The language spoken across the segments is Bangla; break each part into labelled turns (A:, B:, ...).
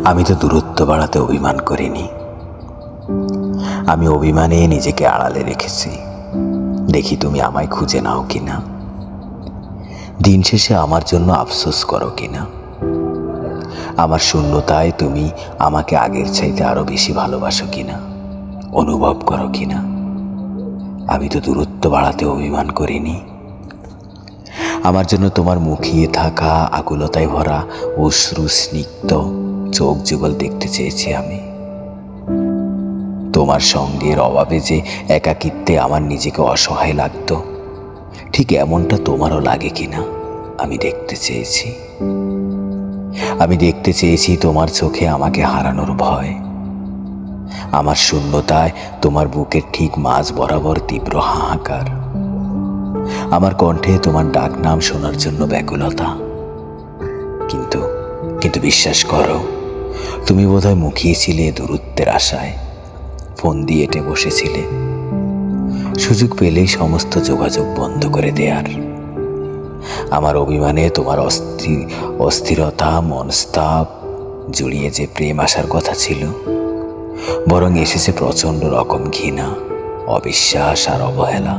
A: আমি তো দূরত্ব বাড়াতে অভিমান করিনি। আমি অভিমানে নিজেকে আড়ালে রেখেছি, দেখি তুমি আমায় খুঁজে নাও কিনা, দিন শেষে আমার জন্য আফসোস করো কিনা, আমার শূন্যতায় তুমি আমাকে আগের চাইতে আরো বেশি ভালোবাসো কিনা, অনুভব করো কিনা। আমি তো দূরত্ব বাড়াতে অভিমান করিনি। আমার জন্য তোমার মুখিয়ে থাকা আকুলতায় ভরা অশ্রু স্নিগ্ধ চোখ যুগল দেখতে চেয়েছি আমি। তোমার সঙ্গের অভাবে যে একাকিত্বে আমার নিজেকে অসহায় লাগতো, ঠিক এমনটা তোমারও লাগে কিনা আমি দেখতে চেয়েছি। আমি দেখতে চেয়েছি তোমার চোখে আমাকে হারানোর ভয়, আমার শূন্যতায় তোমার বুকের ঠিক মাঝ বরাবর তীব্র হাহাকার, আমার কণ্ঠে তোমার ডাক নাম শোনার জন্য ব্যাকুলতা। কিন্তু কিন্তু বিশ্বাস করো, তুমি বোধহয় মুখিয়েছিলে দূরত্বের আশায়, ফোন দিয়ে এঁটে বসেছিলে সুযোগ পেলেই সমস্ত যোগাযোগ বন্ধ করে দেয়ার। আমার অভিমানে তোমার অস্থিরতা মনস্তাপ জড়িয়ে যে প্রেম আসার কথা ছিল, বরং এসেছে প্রচণ্ড রকম ঘৃণা, অবিশ্বাস আর অবহেলা।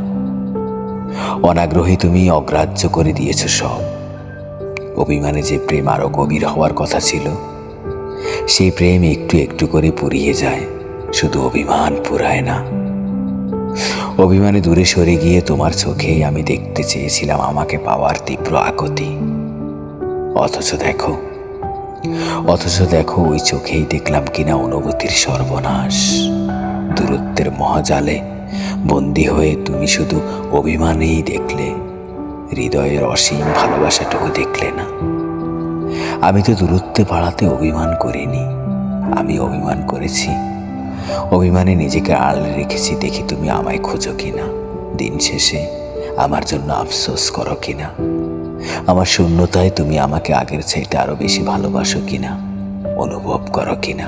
A: অনাগ্রহী তুমি অগ্রাহ্য করে দিয়েছ সব। অভিমানে যে প্রেম আরো গভীর হওয়ার কথা ছিল, সেই প্রেম একটু একটু করে পুড়িয়ে যায়, শুধু অভিমান পুরায় না। অভিমানে দূরে সরে গিয়ে তোমার চোখেই আমি দেখতে চেয়েছিলাম আমাকে পাওয়ার তীব্র আকুতি। অথচ দেখো ওই চোখেই দেখলাম কিনা অনুভূতির সর্বনাশ। দূরত্বের মহাজালে বন্দী হয়ে তুমি শুধু অভিমানেই দেখলে, হৃদয়ের অসীম ভালোবাসাটুকু দেখলে না। আমি তো দূরত্বে বাড়াতে অভিমান করিনি, আমি অভিমান করেছি, অভিমানে নিজেকে আড়ালে রেখেছি, দেখি তুমি আমায় খোঁজো কিনা, দিন শেষে আমার জন্য আফসোস করো কিনা, আমার শূন্যতায় তুমি আমাকে আগের চাইতে আরো বেশি ভালোবাসো কিনা, অনুভব করো কিনা।